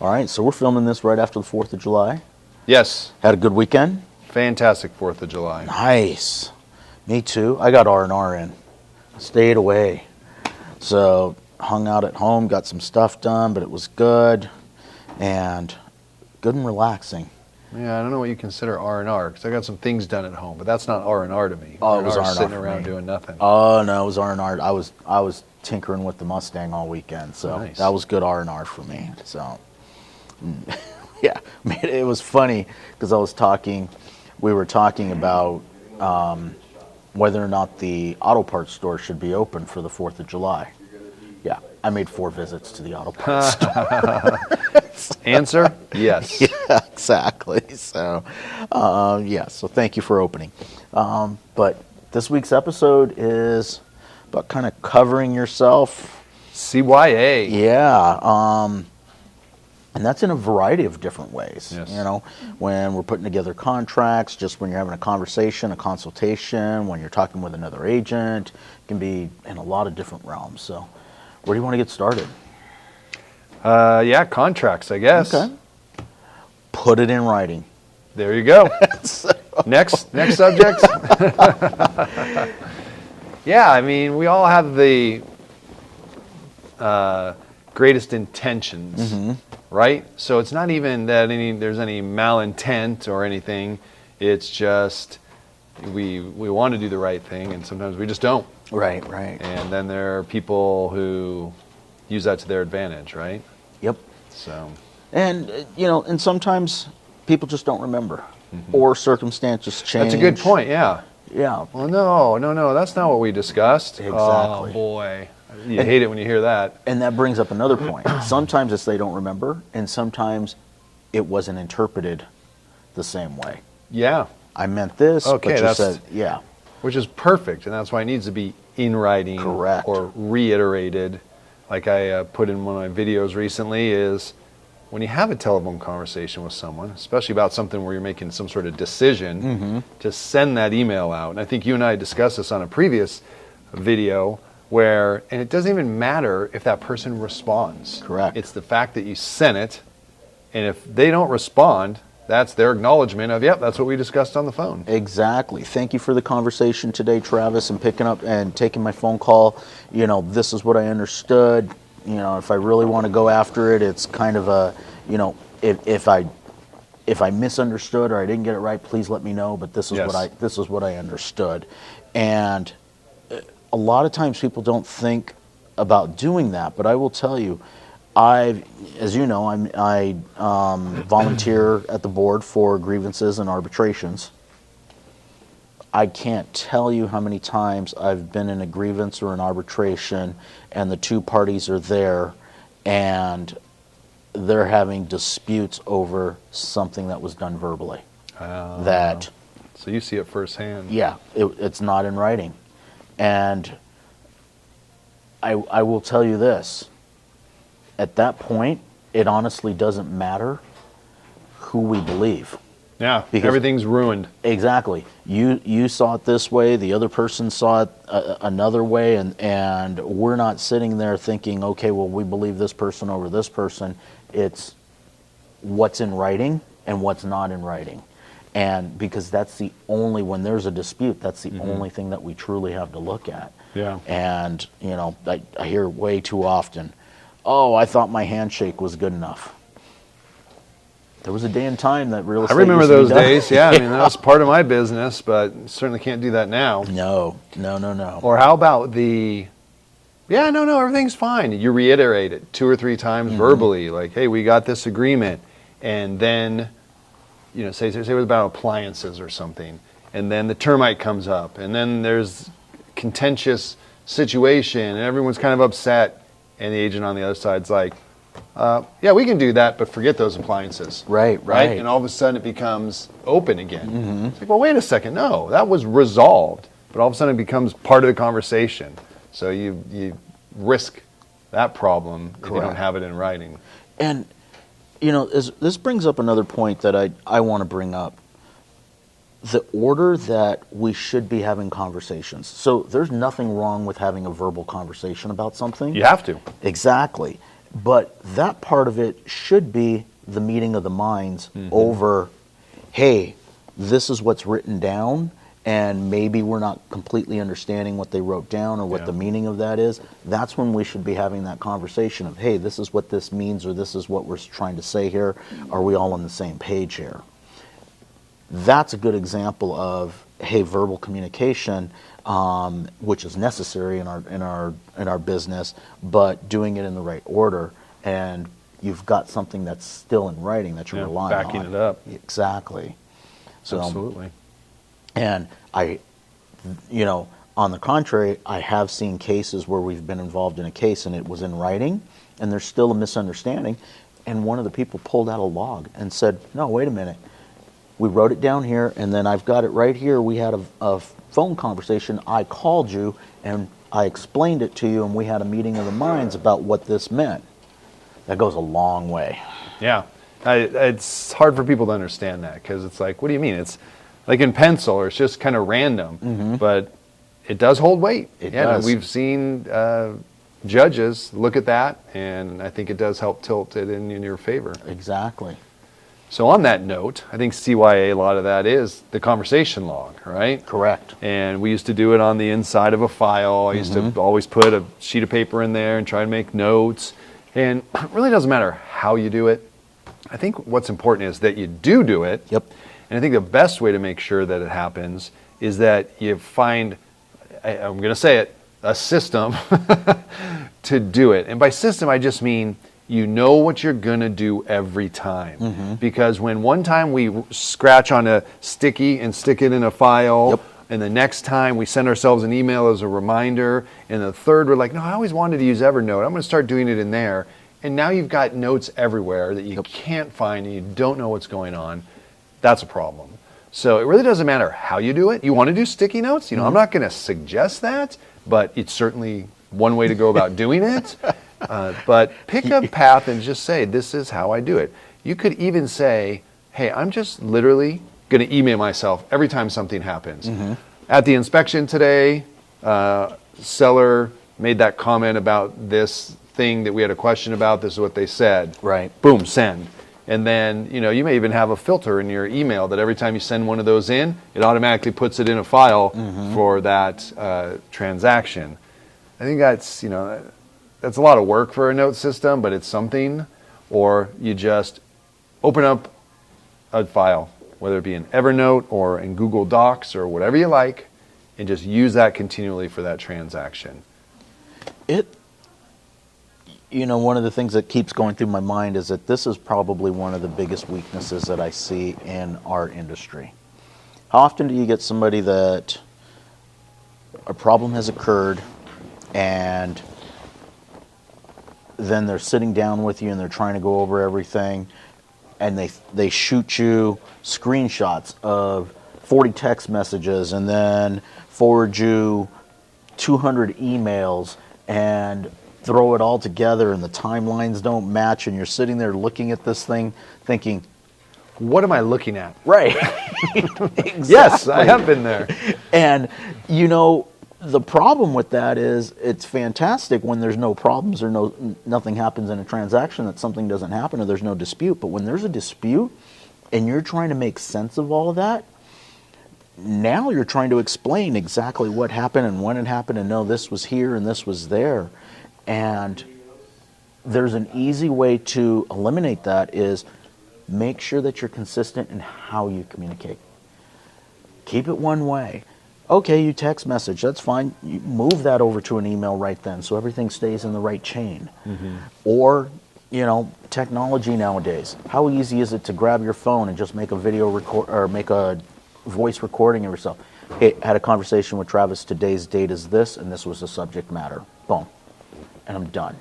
All right, so we're filming this right after the 4th of July. Yes. Had a good weekend? Fantastic 4th of July. Nice. Me too. I got R&R in. Stayed away. So hung out at home, got some stuff done, but it was good and good and relaxing. Yeah, I don't know what you consider R&R, because I got some things done at home, but that's not R&R to me. Oh, it was R&R sitting for around me. doing nothing. Oh, no, it was R&R. I was tinkering with the Mustang all weekend, so Nice. that was good R&R for me. So, yeah, it was funny because we were talking about whether or not the auto parts store should be open for the 4th of July. Yeah, I made 4 visits to the auto parts store. Answer? Yes. Yeah, exactly. So, so thank you for opening. But this week's episode is about kind of covering yourself. CYA. Yeah. And that's in a variety of different ways. Yes. You know, when we're putting together contracts, just when you're having a conversation, a consultation, when you're talking with another agent, it can be in a lot of different realms. So, where do you want to get started? Yeah, contracts, I guess. Okay. Put it in writing. There you go. Next subject. Yeah, I mean, we all have the greatest intentions, right? So it's not even that there's any malintent or anything. It's just we want to do the right thing, and sometimes we just don't. Right. And then there are people who use that to their advantage, right? Yep. So. And, and sometimes people just don't remember, or circumstances change. That's a good point, yeah. Yeah. Well, no, that's not what we discussed. Exactly. Oh, boy. You hate it when you hear that. And that brings up another point. Sometimes it's they don't remember, and sometimes it wasn't interpreted the same way. Yeah. I meant this, Okay, but you said, yeah. Which is perfect, and that's why it needs to be in writing. Correct. Or reiterated. Like I put in one of my videos recently is when you have a telephone conversation with someone, especially about something where you're making some sort of decision, to send that email out. And I think you and I discussed this on a previous video and it doesn't even matter if that person responds. Correct. It's the fact that you sent it, and if they don't respond, that's their acknowledgement of, yep, that's what we discussed on the phone. Exactly. Thank you for the conversation today, Travis, and picking up and taking my phone call. This is what I understood. If I really want to go after it, it's kind of a, if I misunderstood or I didn't get it right, please let me know. But this is what I understood. And a lot of times people don't think about doing that, but I will tell you, as you know, I volunteer at the board for grievances and arbitrations. I can't tell you how many times I've been in a grievance or an arbitration and the two parties are there and they're having disputes over something that was done verbally. So you see it firsthand. Yeah, it's not in writing. And I will tell you this. At that point, it honestly doesn't matter who we believe. Yeah, Because everything's ruined. Exactly. You saw it this way, the other person saw it another way, and we're not sitting there thinking, okay, well, we believe this person over this person. It's what's in writing and what's not in writing. And because that's the only, when there's a dispute, that's the only thing that we truly have to look at. Yeah. And, I hear way too often, oh, I thought my handshake was good enough. There was a day and time that real estate I remember used to be those done. days, yeah. I mean, that was part of my business, but certainly can't do that now. No. Or how about everything's fine. You reiterate it 2 or 3 times verbally, like, hey, we got this agreement. And then, say it was about appliances or something. And then the termite comes up. And then there's contentious situation, and everyone's kind of upset. And the agent on the other side's like, yeah, we can do that, but forget those appliances. Right. And all of a sudden it becomes open again. It's like, well, wait a second. No, that was resolved. But all of a sudden it becomes part of the conversation. So you risk that problem if you don't have it in writing. And, this brings up another point that I want to bring up. The order that we should be having conversations. So there's nothing wrong with having a verbal conversation about something. You have to. Exactly. But that part of it should be the meeting of the minds over, hey, this is what's written down, and maybe we're not completely understanding what they wrote down or what the meaning of that is. That's when we should be having that conversation of, hey, this is what this means, or this is what we're trying to say here. Are we all on the same page here? That's a good example of, hey, verbal communication, which is necessary in our business, but doing it in the right order, and you've got something that's still in writing that you're relying on. Backing it up. Exactly. So, absolutely. And on the contrary, I have seen cases where we've been involved in a case and it was in writing, and there's still a misunderstanding, and one of the people pulled out a log and said, no, wait a minute. We wrote it down here, and then I've got it right here. We had a phone conversation. I called you, and I explained it to you, and we had a meeting of the minds about what this meant. That goes a long way. Yeah. It's hard for people to understand that, because it's like, what do you mean? It's like in pencil, or it's just kind of random, but it does hold weight. It does. We've seen judges look at that, and I think it does help tilt it in your favor. Exactly. So on that note, I think CYA, a lot of that is the conversation log, right? Correct. And we used to do it on the inside of a file. I used to always put a sheet of paper in there and try to make notes. And it really doesn't matter how you do it. I think what's important is that you do it. Yep. And I think the best way to make sure that it happens is that you find, I'm going to say it, a system to do it. And by system, I just mean you know what you're going to do every time. Because when one time we scratch on a sticky and stick it in a file, and the next time we send ourselves an email as a reminder, and the third we're like, no, I always wanted to use Evernote. I'm going to start doing it in there. And now you've got notes everywhere that you can't find and you don't know what's going on. That's a problem. So it really doesn't matter how you do it. You want to do sticky notes? I'm not going to suggest that, but it's certainly one way to go about doing it. But pick a path and just say, this is how I do it. You could even say, hey, I'm just literally going to email myself every time something happens. At the inspection today, seller made that comment about this thing that we had a question about. This is what they said. Right. Boom, send. And then, you may even have a filter in your email that every time you send one of those in, it automatically puts it in a file for that transaction. I think that's, that's a lot of work for a note system, but it's something. Or you just open up a file, whether it be in Evernote or in Google Docs or whatever you like, and just use that continually for that transaction. One of the things that keeps going through my mind is that this is probably one of the biggest weaknesses that I see in our industry. How often do you get somebody that a problem has occurred and then they're sitting down with you and they're trying to go over everything, and they shoot you screenshots of 40 text messages and then forward you 200 emails and throw it all together, and the timelines don't match, and you're sitting there looking at this thing thinking, what am I looking at? Right. Exactly. Yes, I have been there. And, the problem with that is it's fantastic when there's no problems or nothing happens in a transaction, that something doesn't happen or there's no dispute. But when there's a dispute and you're trying to make sense of all of that, now you're trying to explain exactly what happened and when it happened, and no, this was here and this was there. And there's an easy way to eliminate that is make sure that you're consistent in how you communicate. Keep it one way. Okay, you text message, that's fine. You move that over to an email right then so everything stays in the right chain. Or, technology nowadays. How easy is it to grab your phone and just make a video record or make a voice recording of yourself? Hey, I had a conversation with Travis. Today's date is this, and this was the subject matter. Boom. And I'm done.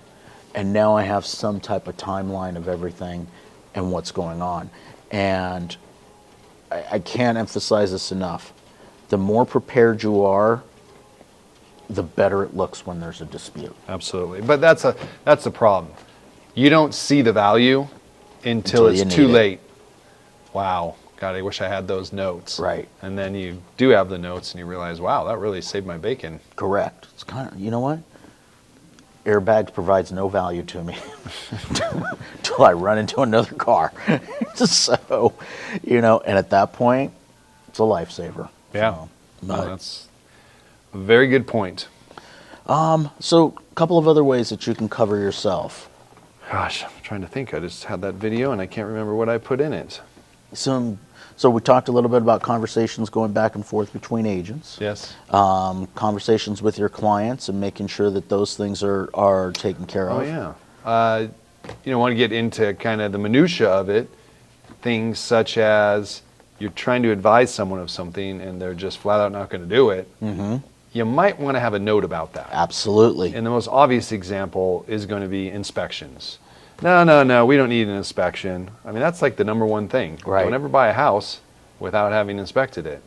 And now I have some type of timeline of everything and what's going on. And I can't emphasize this enough. The more prepared you are, the better it looks when there's a dispute. Absolutely. But that's the problem. You don't see the value until it's too late. Wow. God, I wish I had those notes. Right. And then you do have the notes and you realize, wow, that really saved my bacon. Correct. It's kind of, you know what? airbags provides no value to me until I run into another car. So, and at that point, it's a lifesaver. Yeah. So, No, that's a very good point. so a couple of other ways that you can cover yourself. Gosh, I'm trying to think. I just had that video and I can't remember what I put in it. So we talked a little bit about conversations going back and forth between agents. Yes. Conversations with your clients and making sure that those things are taken care of. Oh, yeah. Want to get into kind of the minutia of it. Things such as you're trying to advise someone of something and they're just flat out not going to do it. Mm-hmm. You might want to have a note about that. Absolutely. And the most obvious example is going to be inspections. No, we don't need an inspection. I mean, that's like the number one thing. Right. Don't ever buy a house without having inspected it.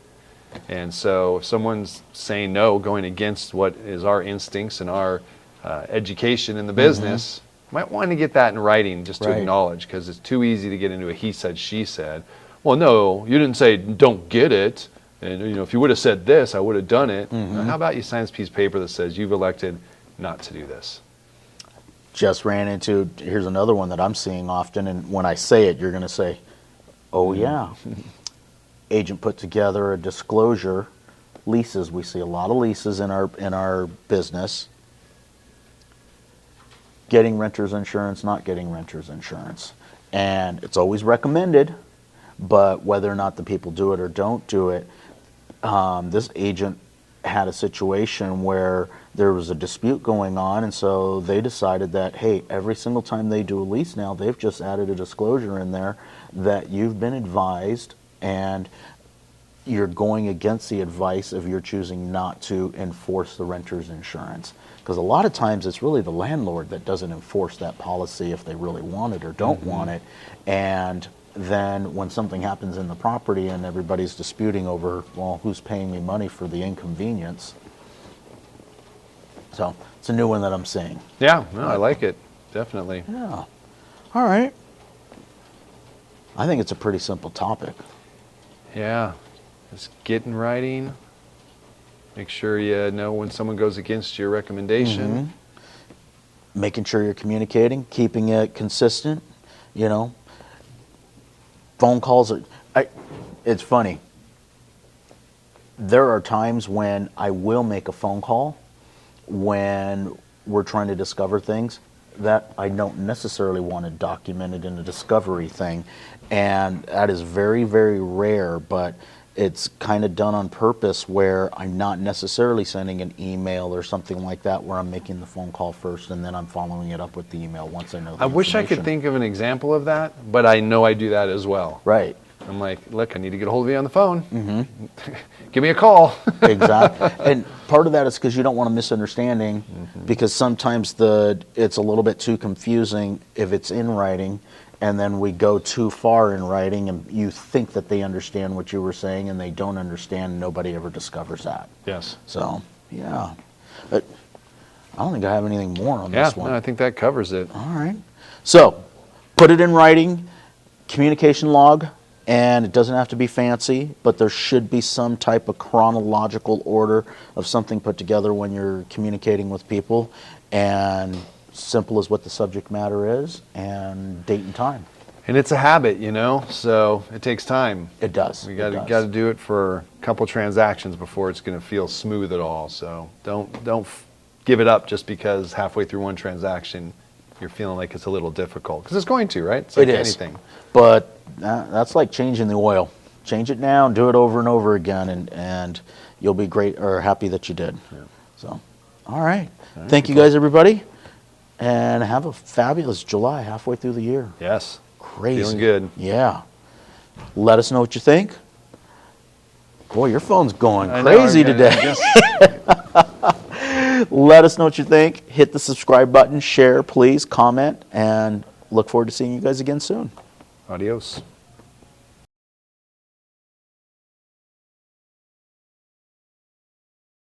And so if someone's saying no, going against what is our instincts and our education in the business, might want to get that in writing just to acknowledge, because it's too easy to get into a he said, she said. Well, no, you didn't say don't get it. And, if you would have said this, I would have done it. How about you sign this piece of paper that says you've elected not to do this? Just ran into, here's another one that I'm seeing often, and when I say it, you're going to say, oh yeah. Agent put together a disclosure, leases. We see a lot of leases in our business. Getting renter's insurance, not getting renter's insurance. And it's always recommended, but whether or not the people do it or don't do it, this agent had a situation where there was a dispute going on, and so they decided that, hey, every single time they do a lease now, they've just added a disclosure in there that you've been advised and you're going against the advice if you're choosing not to enforce the renter's insurance. Because a lot of times it's really the landlord that doesn't enforce that policy if they really want it or don't want it. And then when something happens in the property and everybody's disputing over, well, who's paying me money for the inconvenience? So it's a new one that I'm seeing. Yeah, no, I like it. Definitely. Yeah. All right. I think it's a pretty simple topic. Yeah. Just get in writing. Make sure you know when someone goes against your recommendation. Making sure you're communicating, keeping it consistent, Phone calls it's funny. There are times when I will make a phone call when we're trying to discover things that I don't necessarily want to document it in a discovery thing. And that is very, very rare, but it's kind of done on purpose where I'm not necessarily sending an email or something like that where I'm making the phone call first and then I'm following it up with the email once I know the I wish I could think of an example of that, but I know I do that as well. Right. I'm like, look, I need to get a hold of you on the phone. Give me a call. Exactly. And part of that is because you don't want a misunderstanding, because sometimes it's a little bit too confusing if it's in writing, and then we go too far in writing and you think that they understand what you were saying and they don't understand, and nobody ever discovers that. Yes. So, yeah. But I don't think I have anything more on this one. No, I think that covers it. All right. So, put it in writing, communication log, and it doesn't have to be fancy, but there should be some type of chronological order of something put together when you're communicating with people, and simple as what the subject matter is and date and time. And it's a habit, so it takes time. It does. We got to do it for a couple transactions before it's going to feel smooth at all. So don't give it up just because halfway through one transaction you're feeling like it's a little difficult, because it's going to, right? It's like anything. But that's like changing the oil. Change it now and do it over and over again, and you'll be great or happy that you did. Yeah. So, all right. Thank you guys, everybody, and have a fabulous July halfway through the year. Yes. Crazy. Feeling good. Yeah. Let us know what you think. Boy, your phone's going crazy today. Let us know what you think. Hit the subscribe button, share, please, comment, and look forward to seeing you guys again soon. Adios.